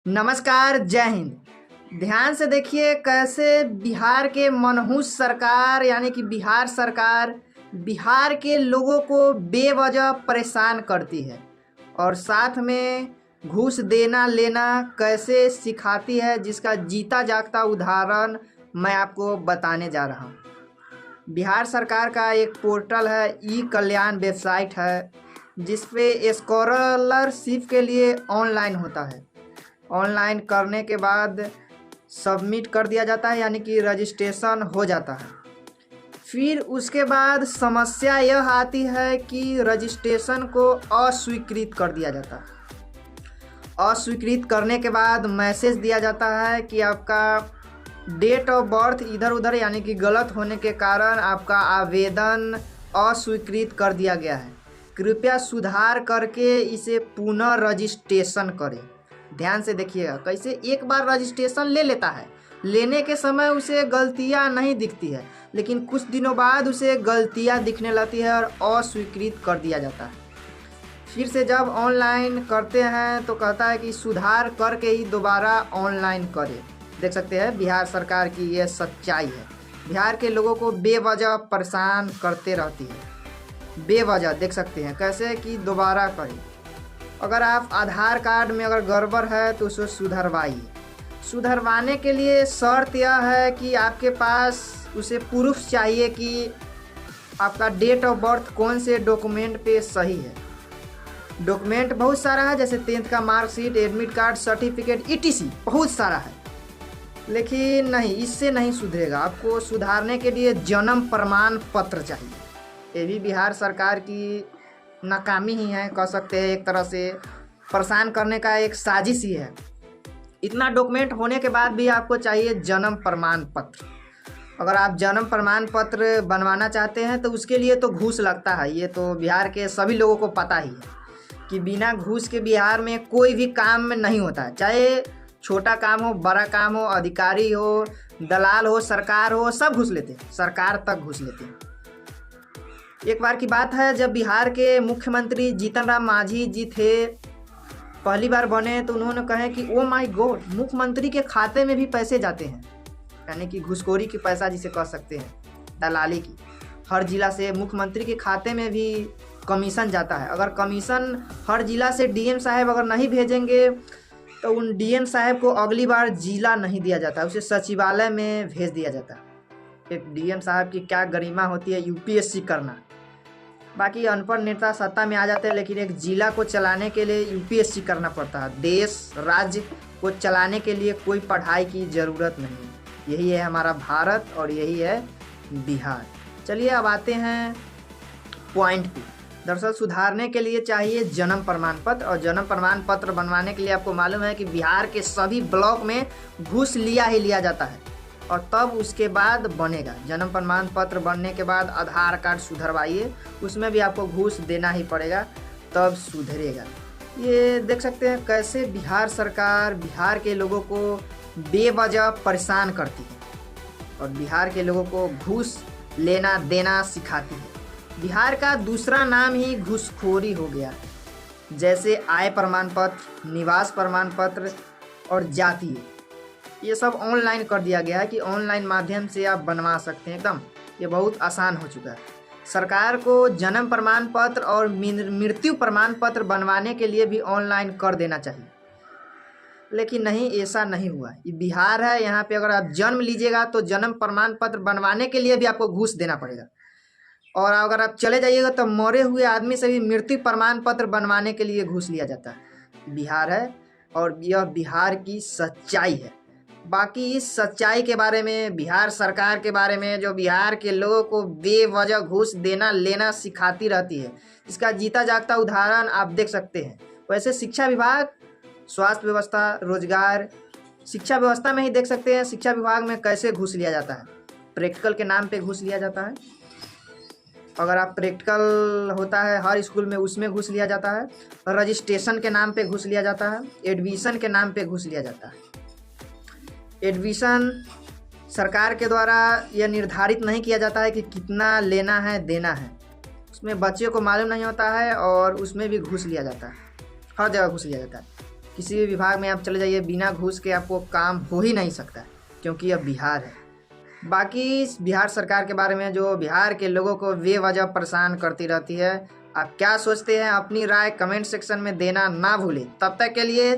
नमस्कार, जय हिंद। ध्यान से देखिए कैसे बिहार के मनहूस सरकार यानी कि बिहार सरकार बिहार के लोगों को बेवजह परेशान करती है और साथ में घूस देना लेना कैसे सिखाती है, जिसका जीता जागता उदाहरण मैं आपको बताने जा रहा हूँ। बिहार सरकार का एक पोर्टल है, ई कल्याण वेबसाइट है, जिसपे स्कॉलरशिप के लिए ऑनलाइन होता है। ऑनलाइन करने के बाद सबमिट कर दिया जाता है यानी कि रजिस्ट्रेशन हो जाता है। फिर उसके बाद समस्या यह आती है कि रजिस्ट्रेशन को अस्वीकृत कर दिया जाता है। अस्वीकृत करने के बाद मैसेज दिया जाता है कि आपका डेट ऑफ बर्थ इधर उधर यानी कि गलत होने के कारण आपका आवेदन अस्वीकृत कर दिया गया है। कृपया सुधार करके इसे पुनः रजिस्ट्रेशन करें। ध्यान से देखिएगा कैसे एक बार रजिस्ट्रेशन ले लेता है, लेने के समय उसे गलतियां नहीं दिखती है, लेकिन कुछ दिनों बाद उसे गलतियां दिखने लगती है और अस्वीकृत कर दिया जाता है। फिर से जब ऑनलाइन करते हैं तो कहता है कि सुधार करके ही दोबारा ऑनलाइन करें। देख सकते हैं बिहार सरकार की यह सच्चाई है। बिहार के लोगों को बेवजह परेशान करते रहती है। बेवजह देख सकते हैं कैसे कि दोबारा करें। अगर आप आधार कार्ड में अगर गड़बड़ है तो उसे सुधरवाइए। सुधरवाने के लिए शर्त यह है कि आपके पास उसे प्रूफ चाहिए कि आपका डेट ऑफ बर्थ कौन से डॉक्यूमेंट पे सही है। डॉक्यूमेंट बहुत सारा है, जैसे 10th का marksheet, admit card, certificate, ETC बहुत सारा है, लेकिन नहीं, इससे नहीं सुधरेगा। आपको सुधारने के लिए जन्म प्रमाण पत्र चाहिए। ये भी बिहार सरकार की नाकामी ही है, कह सकते हैं। एक तरह से परेशान करने का एक साजिश ही है। इतना डॉक्यूमेंट होने के बाद भी आपको चाहिए जन्म प्रमाण पत्र। अगर आप जन्म प्रमाण पत्र बनवाना चाहते हैं तो उसके लिए तो घूस लगता है। ये तो बिहार के सभी लोगों को पता ही है कि बिना घूस के बिहार में कोई भी काम नहीं होता है। चाहे छोटा काम हो, बड़ा काम हो, अधिकारी हो, दलाल हो, सरकार हो, सब घूस लेते हैं, सरकार तक घूस लेते हैं। एक बार की बात है, जब बिहार के मुख्यमंत्री जीतन राम मांझी जी थे, पहली बार बने, तो उन्होंने कहा कि ओ माय गॉड, मुख्यमंत्री के खाते में भी पैसे जाते हैं, यानी कि घूसखोरी की पैसा जिसे कह सकते हैं, दलाली की। हर जिला से मुख्यमंत्री के खाते में भी कमीशन जाता है। अगर कमीशन हर जिला से DM साहब अगर नहीं भेजेंगे तो उन DM साहब को अगली बार जिला नहीं दिया जाता, उसे सचिवालय में भेज दिया जाता है। एक DM साहब की क्या गरिमा होती है UPSC करना। बाकी अनपढ़ नेता सत्ता में आ जाते हैं, लेकिन एक जिला को चलाने के लिए UPSC करना पड़ता है। देश राज्य को चलाने के लिए कोई पढ़ाई की ज़रूरत नहीं है। यही है हमारा भारत और यही है बिहार। चलिए अब आते हैं पॉइंट पे। दरअसल सुधारने के लिए चाहिए जन्म प्रमाण पत्र, और जन्म प्रमाण पत्र बनवाने के लिए आपको मालूम है कि बिहार के सभी ब्लॉक में घूस लिया ही लिया जाता है, और तब उसके बाद बनेगा। जन्म प्रमाण पत्र बनने के बाद आधार कार्ड सुधरवाइए, उसमें भी आपको घूस देना ही पड़ेगा, तब सुधरेगा। ये देख सकते हैं कैसे बिहार सरकार बिहार के लोगों को बेवजह परेशान करती है और बिहार के लोगों को घूस लेना देना सिखाती है। बिहार का दूसरा नाम ही घूसखोरी हो गया। जैसे आय प्रमाण पत्र, निवास प्रमाण पत्र और जातीय, ये सब ऑनलाइन कर दिया गया है कि ऑनलाइन माध्यम से आप बनवा सकते हैं। एकदम ये बहुत आसान हो चुका है। सरकार को जन्म प्रमाण पत्र और मृत्यु प्रमाण पत्र बनवाने के लिए भी ऑनलाइन कर देना चाहिए, लेकिन नहीं, ऐसा नहीं हुआ। ये बिहार है, यहाँ पे अगर आप जन्म लीजिएगा तो जन्म प्रमाण पत्र बनवाने के लिए भी आपको घूस देना पड़ेगा, और अगर आप चले जाइएगा तो मरे हुए आदमी से भी मृत्यु प्रमाण पत्र बनवाने के लिए घूस लिया जाता है। बिहार है और यह बिहार की सच्चाई है। बाकी इस सच्चाई के बारे में, बिहार सरकार के बारे में, जो बिहार के लोगों को बेवजह घूस देना लेना सिखाती रहती है, इसका जीता जागता उदाहरण आप देख सकते हैं। वैसे शिक्षा विभाग, स्वास्थ्य व्यवस्था, रोजगार, शिक्षा व्यवस्था में ही देख सकते हैं शिक्षा विभाग में कैसे घूस लिया जाता है। प्रैक्टिकल के नाम पे घूस लिया जाता है। अगर आप प्रैक्टिकल होता है हर स्कूल में, उसमें घूस लिया जाता है। रजिस्ट्रेशन के नाम पे घूस लिया जाता है। एडमिशन के नाम पे घूस लिया जाता है। एडमिशन सरकार के द्वारा यह निर्धारित नहीं किया जाता है कि कितना लेना है देना है, उसमें बच्चे को मालूम नहीं होता है और उसमें भी घूस लिया जाता है। हर जगह घूस लिया जाता है। किसी भी विभाग में आप चले जाइए, बिना घूस के आपको काम हो ही नहीं सकता, क्योंकि यह बिहार है। बाकी इस बिहार सरकार के बारे में जो बिहार के लोगों को बेवजह परेशान करती रहती है, आप क्या सोचते हैं? अपनी राय कमेंट सेक्शन में देना ना भूलें। तब तक के लिए